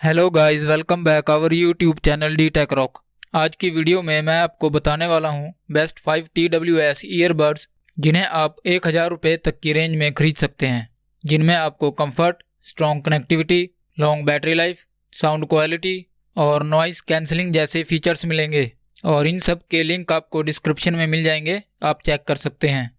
Hello guys, welcome back our YouTube channel D tech rock. आज की video में मैं आपको बताने वाला हूं बेस्ट 5 TWS ईयरबड्स जिन्हें आप 1000 रुपये तक की रेंज में खरीद सकते हैं, जिनमें आपको comfort, strong connectivity, long battery life, sound quality और नॉइस कैंसलिंग जैसे फीचर्स मिलेंगे। और इन सब के लिंक आपको डिस्क्रिप्शन में मिल जाएंगे, आप चेक कर सकते हैं।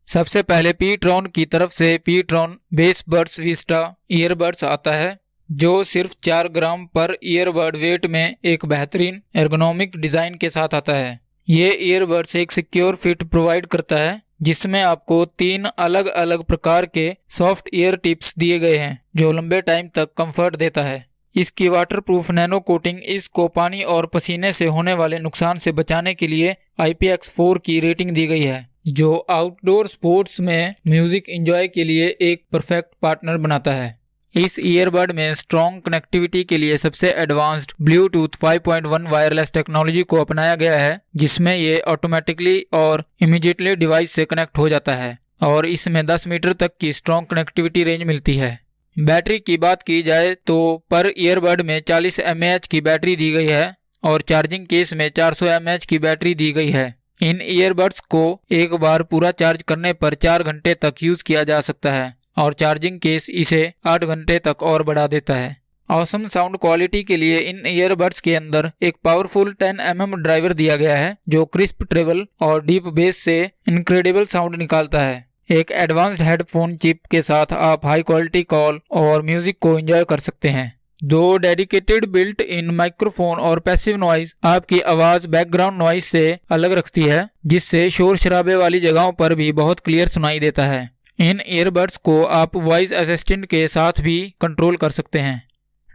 सबसे पहले पीट्रॉन की तरफ से पीट्रॉन बेस बड्स विस्टा ईयरबड्स आता है, जो सिर्फ 4 ग्राम पर ईयरबड वेट में एक बेहतरीन एर्गोनॉमिक डिजाइन के साथ आता है। ये ईयरबड्स एक सिक्योर फिट प्रोवाइड करता है, जिसमें आपको 3 अलग अलग प्रकार के सॉफ्ट ईयर टिप्स दिए गए हैं, जो लंबे टाइम तक कंफर्ट देता है। इसकी वाटरप्रूफ नैनो कोटिंग इसको पानी और पसीने से होने वाले नुकसान से बचाने के लिए IPX4 की रेटिंग दी गई है, जो आउटडोर स्पोर्ट्स में म्यूजिक एंजॉय के लिए एक परफेक्ट पार्टनर बनाता है। इस ईयरबड में स्ट्रॉन्ग कनेक्टिविटी के लिए सबसे एडवांस्ड ब्लूटूथ 5.1 वायरलेस टेक्नोलॉजी को अपनाया गया है, जिसमें ये ऑटोमेटिकली और इमीडिएटली डिवाइस से कनेक्ट हो जाता है और इसमें 10 मीटर तक की स्ट्रॉन्ग कनेक्टिविटी रेंज मिलती है। बैटरी की बात की जाए तो पर ईयरबड में 40 mAh की बैटरी दी गई है और चार्जिंग केस में 400 mAh की बैटरी दी गई है। इन ईयरबड्स को एक बार पूरा चार्ज करने पर 4 घंटे तक यूज किया जा सकता है और चार्जिंग केस इसे 8 घंटे तक और बढ़ा देता है। ऑसम साउंड क्वालिटी के लिए इन ईयरबड्स के अंदर एक पावरफुल 10 mm ड्राइवर दिया गया है, जो क्रिस्प ट्रेवल और डीप बेस से इनक्रेडिबल साउंड निकालता है। एक एडवांस्ड हेडफोन चिप के साथ आप हाई क्वालिटी कॉल और म्यूजिक को एंजॉय कर सकते हैं। 2 डेडिकेटेड बिल्ट इन माइक्रोफोन और पैसिव नॉइज आपकी आवाज बैकग्राउंड नॉइज से अलग रखती है, जिससे शोर शराबे वाली जगहों पर भी बहुत क्लियर सुनाई देता है। इन ईयरबड्स को आप वॉइस असिस्टेंट के साथ भी कंट्रोल कर सकते हैं।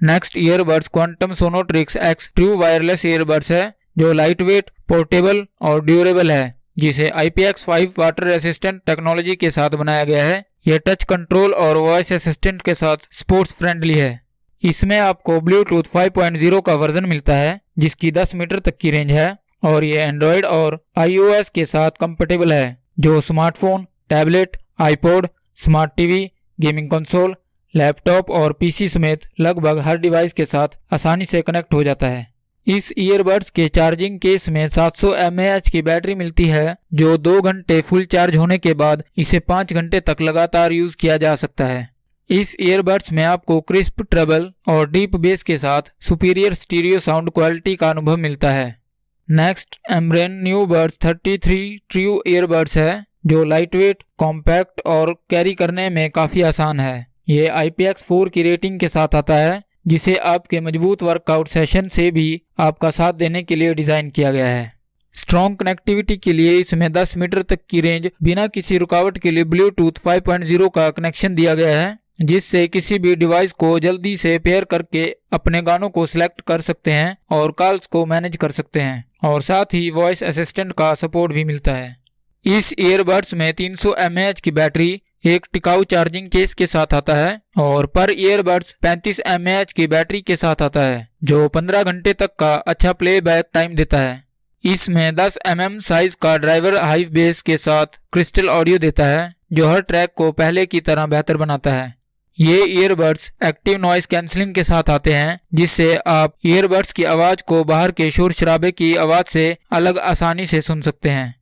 Next earbuds Quantum Sonotrix X true wireless earbuds है, जो लाइट वेट, पोर्टेबल और ड्यूरेबल है, जिसे IPX5 वाटर रेसिस्टेंट टेक्नोलॉजी के साथ बनाया गया है। यह टच कंट्रोल और वॉइस असिस्टेंट के साथ स्पोर्ट्स फ्रेंडली है। इसमें आपको ब्लूटूथ 5.0 का वर्जन मिलता है, जिसकी 10 मीटर तक की रेंज है और ये एंड्रॉयड और iOS के साथ कंपेटेबल है, जो smartphone, tablet, iPod, smart TV, gaming console, laptop और पीसी समेत लगभग हर डिवाइस के साथ आसानी से कनेक्ट हो जाता है। इस ईयरबड्स के चार्जिंग केस में 700 mAh की बैटरी मिलती है, जो 2 घंटे फुल चार्ज होने के बाद इसे 5 घंटे तक लगातार यूज किया जा सकता है। इस ईयरबड्स में आपको क्रिस्प ट्रेबल और डीप बेस के साथ सुपीरियर स्टीरियो साउंड क्वालिटी का अनुभव मिलता है। Next Ambrane new buds 33 true earbuds है, जो लाइटवेट, कॉम्पैक्ट और कैरी करने में काफी आसान है। ये IPX4 की रेटिंग के साथ आता है, जिसे आपके मजबूत वर्कआउट सेशन से भी आपका साथ देने के लिए डिजाइन किया गया है। स्ट्रॉन्ग कनेक्टिविटी के लिए इसमें 10 मीटर तक की रेंज बिना किसी रुकावट के लिए ब्लूटूथ 5.0 का कनेक्शन दिया गया है, जिससे किसी भी डिवाइस को जल्दी से पेयर करके अपने गानों को सिलेक्ट कर सकते हैं और कॉल्स को मैनेज कर सकते हैं, और साथ ही वॉइस असिस्टेंट का सपोर्ट भी मिलता है। इस ईयरबड्स में 300 mAh की बैटरी एक टिकाऊ चार्जिंग केस के साथ आता है और पर ईयरबड्स 35 mAh की बैटरी के साथ आता है, जो 15 घंटे तक का अच्छा प्लेबैक टाइम देता है। इसमें 10 mm साइज का ड्राइवर हाई बेस के साथ क्रिस्टल ऑडियो देता है, जो हर ट्रैक को पहले की तरह बेहतर बनाता है। ये ईयरबड्स एक्टिव नॉइस कैंसलिंग के साथ आते हैं, जिससे आप ईयरबड्स की आवाज को बाहर के शोर शराबे की आवाज से अलग आसानी से सुन सकते हैं।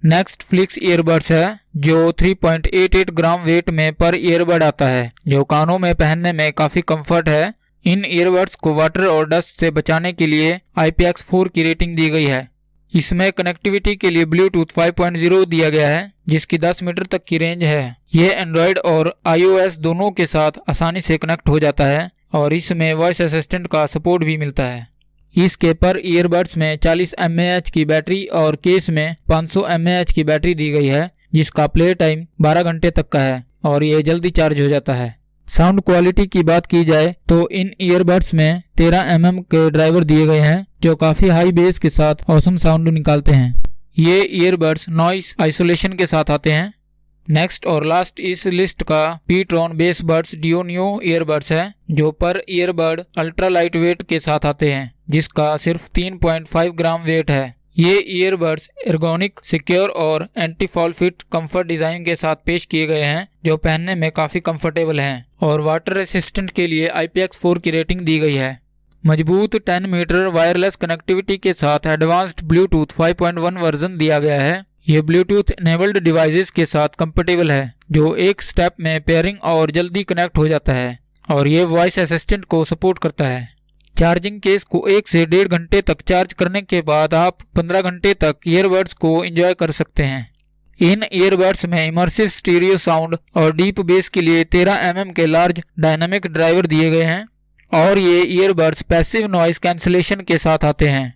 नेक्स्ट फ्लिक्स ईयरबड्स है, जो 3.88 ग्राम वेट में पर ईयरबड आता है, जो कानों में पहनने में काफी कंफर्ट है। इन ईयरबड्स को वाटर और डस्ट से बचाने के लिए IPX4 की रेटिंग दी गई है। इसमें कनेक्टिविटी के लिए ब्लूटूथ 5.0 दिया गया है, जिसकी 10 मीटर तक की रेंज है। ये एंड्रॉयड और iOS दोनों के साथ आसानी से कनेक्ट हो जाता है और इसमें वॉइस असिस्टेंट का सपोर्ट भी मिलता है। इसके पर ईयरबड्स में 40 mAh की बैटरी और केस में 500 mAh की बैटरी दी गई है, जिसका प्ले टाइम 12 घंटे तक का है और ये जल्दी चार्ज हो जाता है। साउंड क्वालिटी की बात की जाए तो इन ईयरबड्स में 13 mm के ड्राइवर दिए गए हैं, जो काफी हाई बेस के साथ ऑसम साउंड निकालते हैं। ये ईयरबड्स नॉइस आइसोलेशन के साथ आते हैं। नेक्स्ट और लास्ट इस लिस्ट का pTron bassbuds duo new earbuds है, जो पर ईयरबड अल्ट्रा लाइट वेट के साथ आते हैं, जिसका सिर्फ 3.5 ग्राम वेट है। ये ईयरबड्स एर्गोनिक, सिक्योर और anti fall fit comfort design के साथ पेश किए गए हैं, जो पहनने में काफी कंफर्टेबल हैं और वाटर रेसिस्टेंट के लिए IPX4 की रेटिंग दी गई है। मजबूत 10 मीटर वायरलेस कनेक्टिविटी के साथ एडवांस्ड ब्लूटूथ 5.1 वर्जन दिया गया है। ये ब्लूटूथ इनेबल्ड डिवाइसेस के साथ कंपेटेबल है, जो एक स्टेप में पेयरिंग और जल्दी कनेक्ट हो जाता है, और ये वॉइस असिस्टेंट को सपोर्ट करता है। चार्जिंग केस को 1 से 1.5 घंटे तक चार्ज करने के बाद आप 15 घंटे तक ईयरबड्स को एंजॉय कर सकते हैं। इन ईयरबड्स में इमर्सिव स्टीरियो साउंड और डीप बेस के लिए 13 mm के लार्ज डायनामिक ड्राइवर दिए गए हैं, और ये ईयरबड्स पैसिव नॉइस कैंसिलेशन के साथ आते हैं।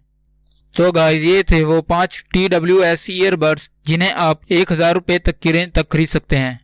तो गाइस, ये थे वो 5 TWS ईयरबड्स जिन्हें आप 1000 रुपये तक की रेंज तक खरीद सकते हैं।